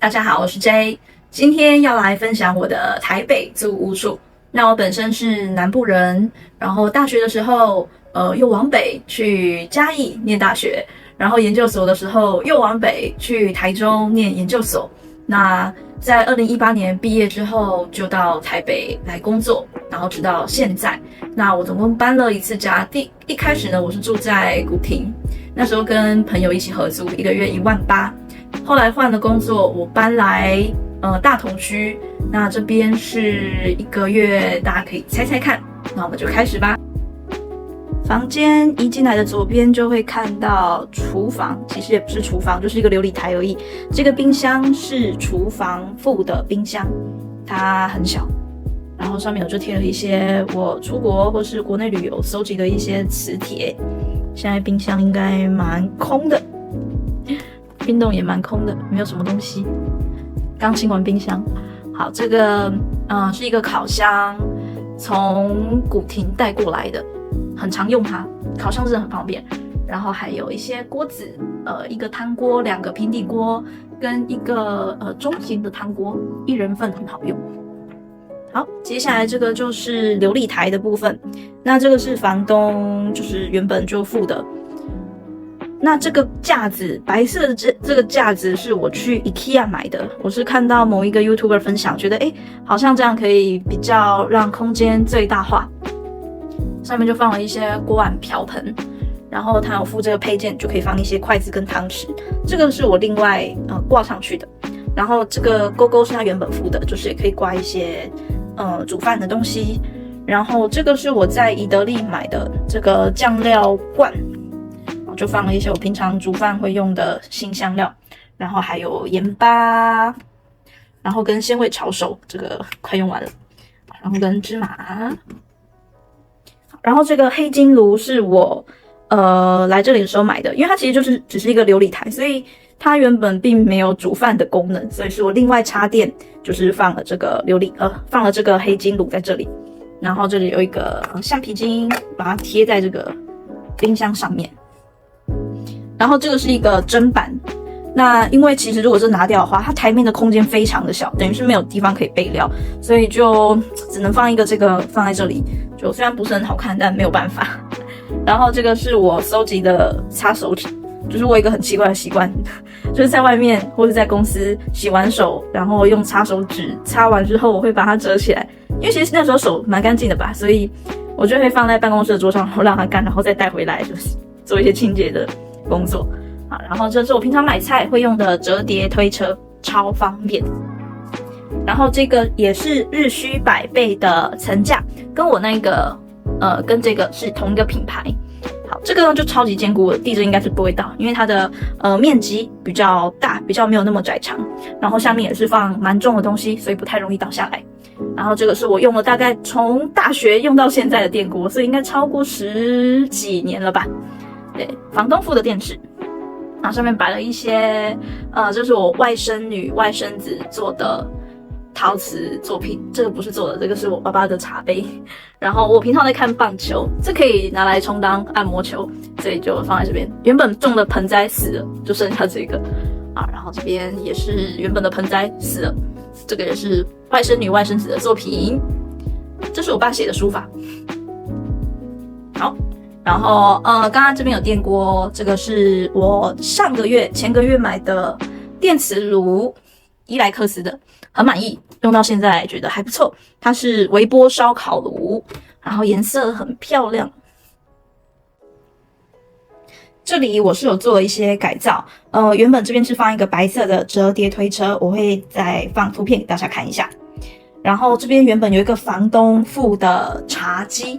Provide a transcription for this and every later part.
大家好，我是 J， 今天要来分享我的台北租屋处。那我本身是南部人，然后大学的时候，又往北去嘉义念大学，然后研究所的时候又往北去台中念研究所。那在2018年毕业之后，就到台北来工作，然后直到现在。那我总共搬了一次家，一开始呢，我是住在古亭，那时候跟朋友一起合租，一个月18000。后来换了工作，我搬来大同区，那这边是一个月，大家可以猜猜看。那我们就开始吧。房间一进来的左边就会看到厨房，其实也不是厨房，就是一个琉璃台而已。这个冰箱是厨房附的冰箱，它很小，然后上面就贴了一些我出国或是国内旅游收集的一些磁铁。现在冰箱应该蛮空的，运动也蛮空的，没有什么东西。刚清完冰箱。好，这个是一个烤箱，从古亭带过来的，很常用它，烤箱真的很方便。然后还有一些锅子，一个汤锅，2个平底锅，跟一个中型的汤锅，1人份，很好用。好，接下来这个就是琉璃台的部分。那这个是房东就是原本就付的。那这个架子，白色的这个架子是我去 IKEA 买的，我是看到某一个 YouTuber 分享，觉得好像这样可以比较让空间最大化。上面就放了一些锅碗瓢盆，然后它有附这个配件，就可以放一些筷子跟汤匙。这个是我另外挂上去的，然后这个勾勾是它原本附的，就是也可以挂一些煮饭的东西。然后这个是我在宜得利买的这个酱料罐。就放了一些我平常煮饭会用的辛香料，然后还有盐巴，然后跟鲜味炒手，这个快用完了，然后跟芝麻，然后这个黑金炉是我来这里的时候买的，因为它其实就是只是一个琉璃台，所以它原本并没有煮饭的功能，所以是我另外插电，就是放了这个放了这个黑金炉在这里，然后这里有一个橡皮筋，把它贴在这个冰箱上面。然后这个是一个砧板，那因为其实如果是拿掉的话，它台面的空间非常的小，等于是没有地方可以备料，所以就只能放一个这个放在这里，就虽然不是很好看，但没有办法。然后这个是我收集的擦手纸，就是我有一个很奇怪的习惯，就是在外面或是在公司洗完手，然后用擦手纸擦完之后，我会把它折起来，因为其实那时候手蛮干净的吧，所以我就会放在办公室的桌上，然后让它干，然后再带回来，就是做一些清洁的工作啊。然后这是我平常买菜会用的折叠推车，超方便。然后这个也是日需百倍的层架，跟我那个跟这个是同一个品牌。好，这个呢就超级坚固的，地震应该是不会倒，因为它的面积比较大，比较没有那么窄长，然后下面也是放蛮重的东西，所以不太容易倒下来。然后这个是我用了大概从大学用到现在的电锅，所以应该超过10几年了吧。对，房东付的电池，然后上面摆了一些这是我外甥女外甥子做的陶瓷作品，这个不是做的，这个是我爸爸的茶杯。然后我平常在看棒球，这可以拿来充当按摩球，所以就放在这边。原本种的盆栽死了，就剩下这个啊。然后这边也是原本的盆栽死了，这个也是外甥女外甥子的作品，这是我爸写的书法。好。然后刚刚这边有电锅，这个是我前个月买的电磁炉，伊莱克斯的，很满意，用到现在觉得还不错。它是微波烧烤炉，然后颜色很漂亮。这里我是有做了一些改造，原本这边是放一个白色的折叠推车，我会再放图片给大家看一下。然后这边原本有一个房东附的茶几，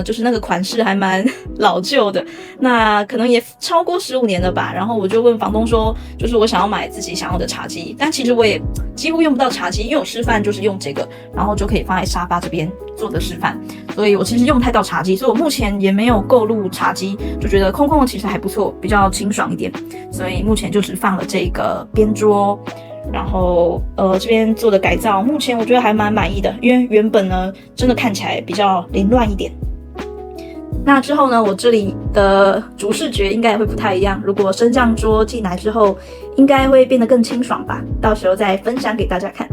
就是那个款式还蛮老旧的，那可能也超过15年了吧。然后我就问房东说，就是我想要买自己想要的茶几，但其实我也几乎用不到茶几，因为我示范就是用这个，然后就可以放在沙发这边做的示范，所以我其实用不太到茶几，所以我目前也没有购入茶几，就觉得空空的其实还不错，比较清爽一点，所以目前就只放了这个边桌。然后这边做的改造，目前我觉得还蛮满意的，因为原本呢真的看起来比较凌乱一点。那之后呢，我这里的主视觉应该也会不太一样。如果升降桌进来之后，应该会变得更清爽吧，到时候再分享给大家看。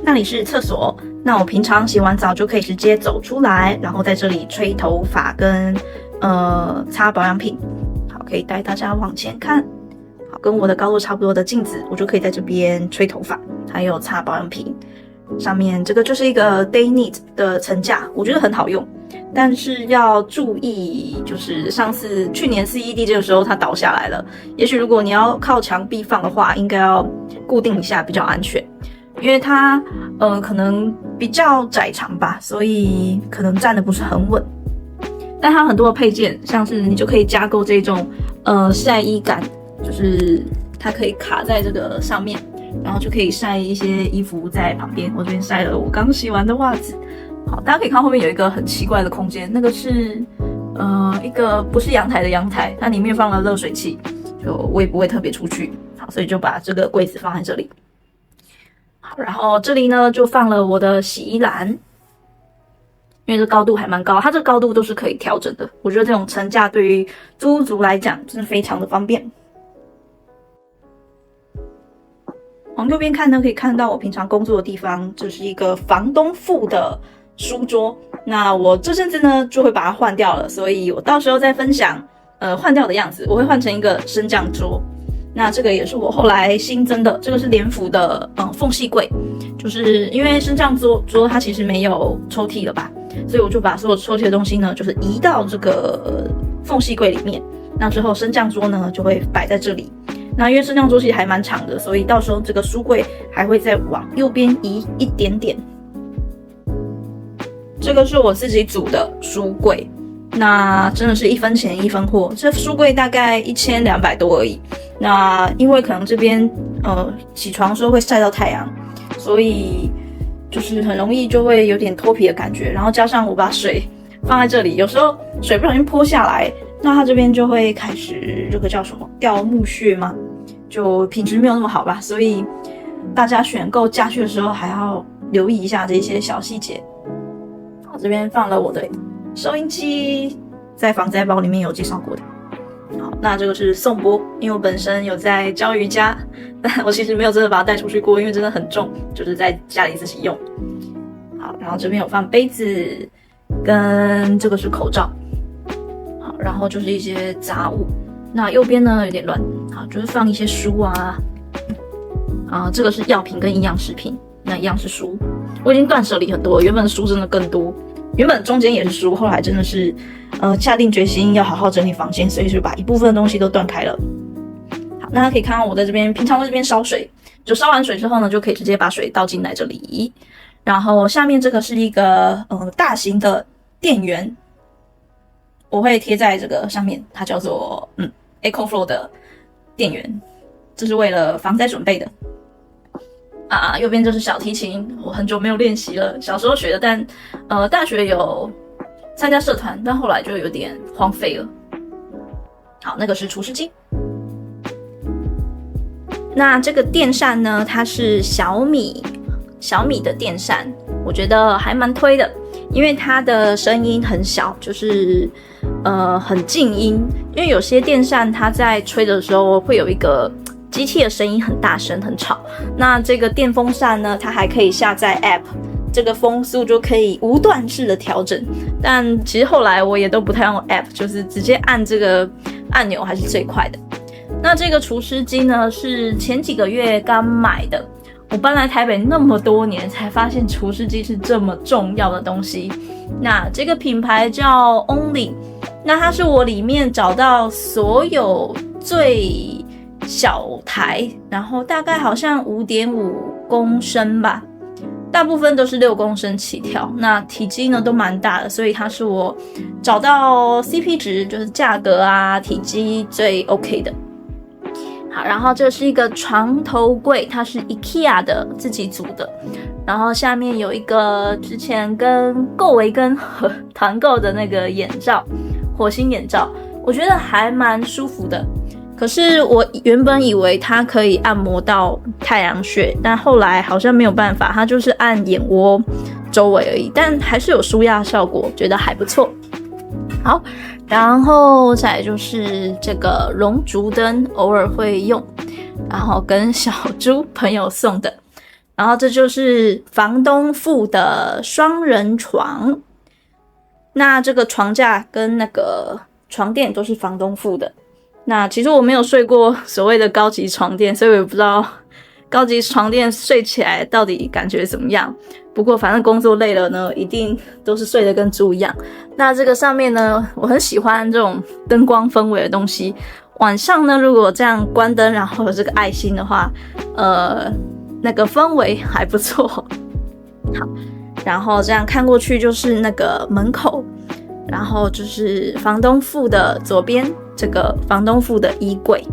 那里是厕所，那我平常洗完澡就可以直接走出来，然后在这里吹头发跟擦保养品。好，可以带大家往前看，好，跟我的高度差不多的镜子，我就可以在这边吹头发，还有擦保养品。上面这个就是一个 Day Neat 的层架，我觉得很好用，但是要注意，就是去年4ED 这个时候它倒下来了，也许如果你要靠墙壁放的话，应该要固定一下比较安全，因为它可能比较窄长吧，所以可能站得不是很稳。但它有很多的配件，像是你就可以加购这种晒衣杆，就是它可以卡在这个上面，然后就可以晒一些衣服在旁边。我这边晒了我刚洗完的袜子。好，大家可以看后面有一个很奇怪的空间，那个是一个不是阳台的阳台，它里面放了热水器，就我也不会特别出去。好，所以就把这个柜子放在这里。好，然后这里呢就放了我的洗衣篮，因为这高度还蛮高，它这个高度都是可以调整的。我觉得这种层架对于租屋族来讲真的非常的方便。往右边看呢，可以看到我平常工作的地方，这是一个房东付的书桌。那我这阵子呢就会把它换掉了，所以我到时候再分享换掉的样子。我会换成一个升降桌。那这个也是我后来新增的，这个是联福的缝隙柜，就是因为升降桌它其实没有抽屉了吧，所以我就把所有抽屉的东西呢，就是移到这个缝隙柜里面。那之后升降桌呢就会摆在这里。那因为升降桌其实还蛮长的，所以到时候这个书柜还会再往右边移一点点。这个是我自己组的书柜，那真的是一分钱一分货。这书柜大概1200多而已。那因为可能这边起床的时候会晒到太阳，所以就是很容易就会有点脱皮的感觉。然后加上我把水放在这里，有时候水不小心泼下来，那它这边就会开始这个叫什么掉木屑吗？就品质没有那么好吧。所以大家选购家具的时候还要留意一下这些小细节。好，这边放了我的收音机，在防灾包里面有介绍过的。好，那这个是颂钵，因为我本身有在教瑜伽，但我其实没有真的把它带出去过，因为真的很重，就是在家里自己用。好，然后这边有放杯子，跟这个是口罩。好，然后就是一些杂物。那右边呢有点乱，好，就是放一些书啊，这个是药品跟营养食品，那一样是书。我已经断舍离很多，原本书真的更多。原本中间也是书，后来真的是下定决心要好好整理房间，所以就把一部分的东西都断开了。好，那可以看到我在这边平常在这边烧水，就烧完水之后呢，就可以直接把水倒进来这里。然后下面这个是一个大型的电源，我会贴在这个上面，它叫做EcoFlow 的电源，这是为了防灾准备的。右边就是小提琴，我很久没有练习了，小时候学的，但大学有参加社团，但后来就有点荒废了。好，那个是除湿机。那这个电扇呢，它是小米的电扇，我觉得还蛮推的，因为它的声音很小，就是很静音，因为有些电扇它在吹的时候会有一个机器的声音很大声很吵。那这个电风扇呢，它还可以下载 App， 这个风速就可以无段式的调整。但其实后来我也都不太用 App， 就是直接按这个按钮还是最快的。那这个除湿机呢，是前几个月刚买的。我搬来台北那么多年，才发现除湿机是这么重要的东西。那这个品牌叫 Only， 那它是我里面找到所有最小台，然后大概好像 5.5 公升吧，大部分都是6公升起跳。那体积呢都蛮大的，所以它是我找到 CP 值，就是价格啊体积最 OK 的。好，然后这是一个床头柜，它是 IKEA 的自己组的，然后下面有一个之前跟购维根团购的那个眼罩，火星眼罩，我觉得还蛮舒服的。可是我原本以为它可以按摩到太阳穴，但后来好像没有办法，它就是按眼窝周围而已，但还是有舒压效果，觉得还不错。好，然后再来就是这个龙烛灯，偶尔会用，然后跟小猪朋友送的。然后这就是房东付的双人床，那这个床架跟那个床垫都是房东付的。那其实我没有睡过所谓的高级床垫，所以我也不知道高级床垫睡起来到底感觉怎么样。不过反正工作累了呢，一定都是睡得跟猪一样。那这个上面呢，我很喜欢这种灯光氛围的东西。晚上呢，如果这样关灯，然后有这个爱心的话，那个氛围还不错。好，然后这样看过去就是那个门口，然后就是房东付的左边这个房东付的衣柜，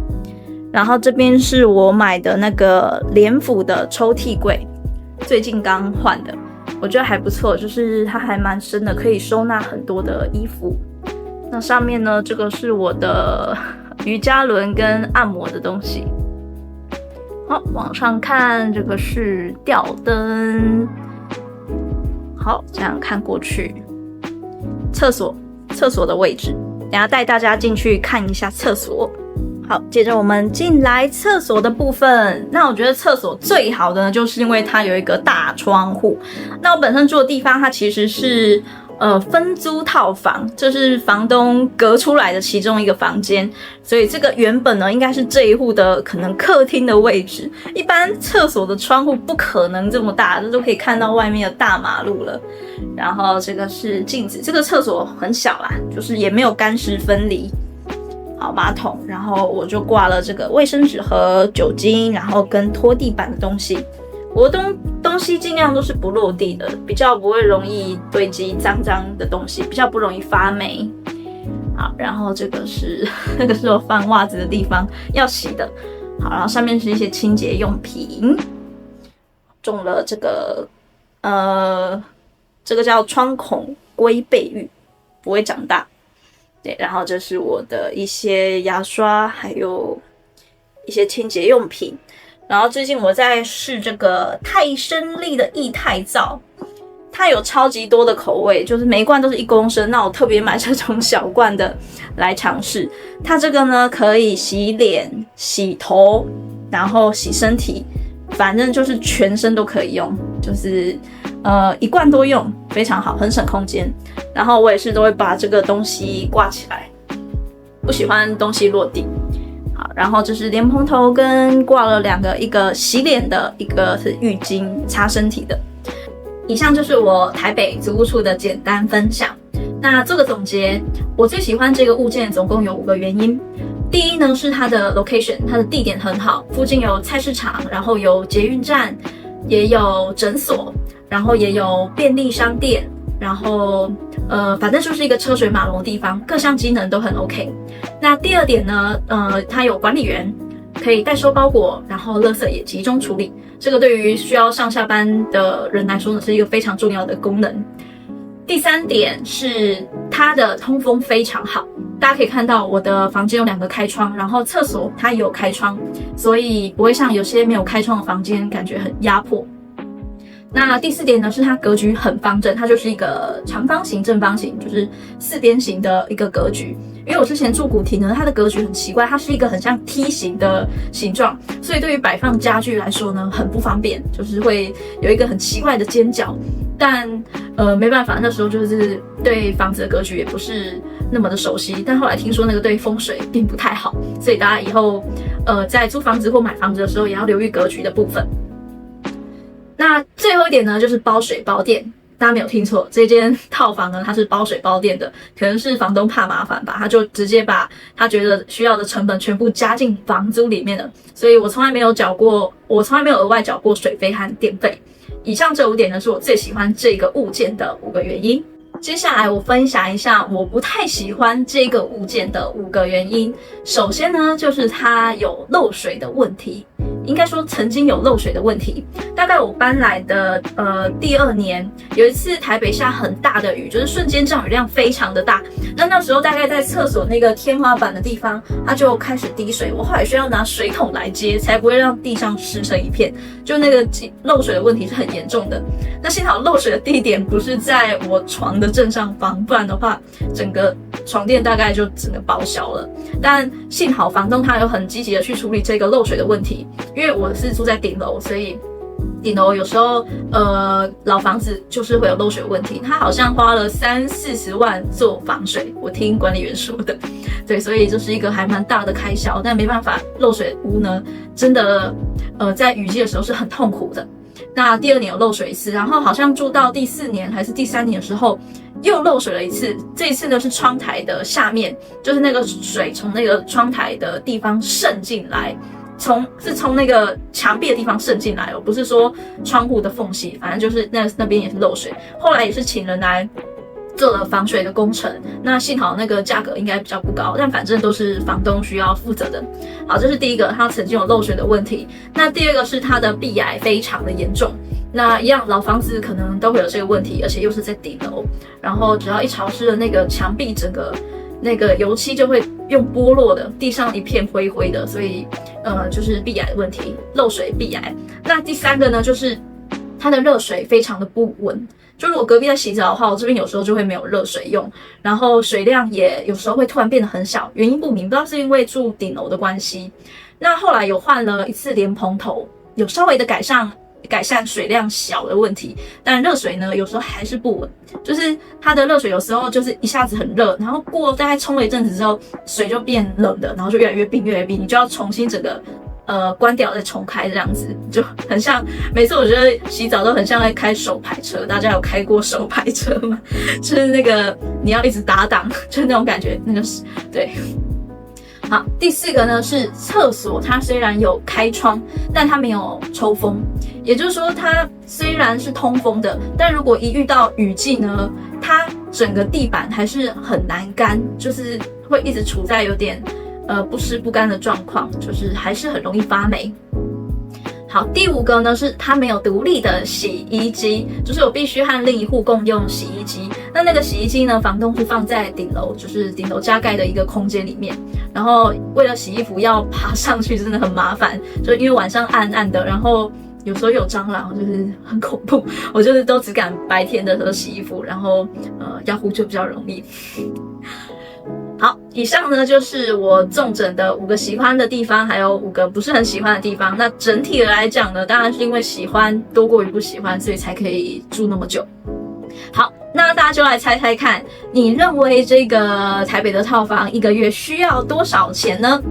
然后这边是我买的那个联府的抽屉柜，最近刚换的，我觉得还不错，就是它还蛮深的，可以收纳很多的衣服。那上面呢，这个是我的瑜伽轮跟按摩的东西。好，往上看，这个是吊灯。好，这样看过去，厕所的位置，等一下带大家进去看一下厕所。好，接着我们进来厕所的部分。那我觉得厕所最好的呢，就是因为它有一个大窗户。那我本身住的地方，它其实是分租套房，这是房东隔出来的其中一个房间，所以这个原本呢应该是这一户的可能客厅的位置。一般厕所的窗户不可能这么大，这都可以看到外面的大马路了。然后这个是镜子，这个厕所很小啦，就是也没有干湿分离。好，马桶，然后我就挂了这个卫生纸和酒精，然后跟拖地板的东西。我的东西尽量都是不落地的，比较不会容易堆积脏脏的东西，比较不容易发霉。好，然后这个是那个是我放袜子的地方，要洗的。好，然后上面是一些清洁用品。种了这个这个叫窗孔龟背玉，不会长大。对，然后这是我的一些牙刷，还有一些清洁用品。然后最近我在试这个泰森力的液态皂，它有超级多的口味，就是每一罐都是1公升。那我特别买这种小罐的来尝试。它这个呢可以洗脸、洗头，然后洗身体，反正就是全身都可以用，就是一罐多用，非常好，很省空间。然后我也是都会把这个东西挂起来，不喜欢东西落地。好，然后这是莲蓬头跟挂了2个，一个洗脸的，一个是浴巾擦身体的。以上就是我台北租屋处的简单分享。那做个总结，我最喜欢这个物件总共有5个原因。第一呢是它的 location， 它的地点很好，附近有菜市场，然后有捷运站，也有诊所，然后也有便利商店，然后反正就是一个车水马龙的地方，各项机能都很 OK。那第二点呢，它有管理员，可以代收包裹，然后垃圾也集中处理。这个对于需要上下班的人来说呢，是一个非常重要的功能。第3点是它的通风非常好，大家可以看到我的房间有2个开窗，然后厕所它也有开窗，所以不会像有些没有开窗的房间感觉很压迫。那第4点呢，是它格局很方正，它就是一个长方形、正方形，就是4边形的一个格局。因为我之前住古亭呢，它的格局很奇怪，它是一个很像梯形的形状，所以对于摆放家具来说呢，很不方便，就是会有一个很奇怪的尖角。但没办法，那时候就是对房子的格局也不是那么的熟悉，但后来听说那个对风水并不太好，所以大家以后在租房子或买房子的时候也要留意格局的部分。那最后一点呢，就是包水包电。大家没有听错，这间套房呢，它是包水包电的，可能是房东怕麻烦吧，他就直接把他觉得需要的成本全部加进房租里面了，所以我从来没有额外缴过水费和电费。以上这5点呢，是我最喜欢这个物件的5个原因。接下来我分享一下我不太喜欢这个物件的5个原因。首先呢，就是它有漏水的问题。应该说曾经有漏水的问题。大概我搬来的第2年，有一次台北下很大的雨，就是瞬间降雨量非常的大。那时候大概在厕所那个天花板的地方，它就开始滴水。我后来需要拿水桶来接，才不会让地上湿成一片。就那个漏水的问题是很严重的。那幸好漏水的地点不是在我床的正上方，不然的话，整个床垫大概就整个报销了。但幸好房东他有很积极的去处理这个漏水的问题，因为我是住在顶楼，所以顶楼有时候老房子就是会有漏水问题，他好像花了30-40万做防水，我听管理员说的。对，所以就是一个还蛮大的开销，但没办法，漏水屋呢真的在雨季的时候是很痛苦的。那第2年有漏水一次，然后好像住到第4年还是第3年的时候又漏水了一次。这一次呢是窗台的下面，就是那个水从那个窗台的地方渗进来，从那个墙壁的地方渗进来，不是说窗户的缝隙，反正就是那边也是漏水。后来也是请人来做了防水的工程，那幸好那个价格应该比较不高，但反正都是房东需要负责的。好，这是第一个，他曾经有漏水的问题。那第二个是他的壁癌非常的严重。那一样，老房子可能都会有这个问题，而且又是在顶楼，然后只要一潮湿的那个墙壁，整个那个油漆就会用剥落的，地上一片灰灰的，所以就是壁癌的问题，漏水壁癌。那第3个呢，就是它的热水非常的不稳。就如果隔壁在洗澡的话，我这边有时候就会没有热水用，然后水量也有时候会突然变得很小，原因不明，不知道是因为住顶楼的关系。那后来有换了一次莲蓬头，有稍微的改善水量小的问题，但热水呢有时候还是不稳，就是它的热水有时候就是一下子很热，然后过大概冲了一阵子之后，水就变冷的，然后就越来越冰，你就要重新整个关掉再重开，这样子就很像。每次我觉得洗澡都很像在开手排车，大家有开过手排车吗？就是那个你要一直打档，就是那种感觉，那个是对。好，第4个呢是厕所，它虽然有开窗，但它没有抽风，也就是说它虽然是通风的，但如果一遇到雨季呢，它整个地板还是很难干，就是会一直处在有点不湿不干的状况，就是还是很容易发霉。好，第5个呢是它没有独立的洗衣机，就是我必须和另一户共用洗衣机。那个洗衣机呢，房东是放在顶楼，就是顶楼加盖的一个空间里面。然后为了洗衣服要爬上去，真的很麻烦，就因为晚上暗暗的，然后有时候有蟑螂，就是很恐怖。我就是都只敢白天的时候洗衣服，然后要呼就比较容易。好，以上呢就是我纵整的5个喜欢的地方，还有5个不是很喜欢的地方。那整体的来讲呢，当然是因为喜欢多过于不喜欢，所以才可以住那么久。好，那大家就来猜猜看，你认为这个台北的套房1个月需要多少钱呢？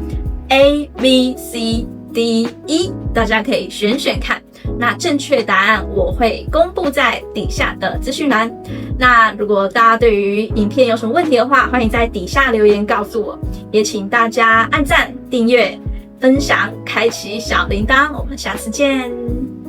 A、B、C、D、E， 大家可以选选看。那正确答案我会公布在底下的资讯栏。那如果大家对于影片有什么问题的话，欢迎在底下留言告诉我，也请大家按赞、订阅、分享、开启小铃铛。我们下次见。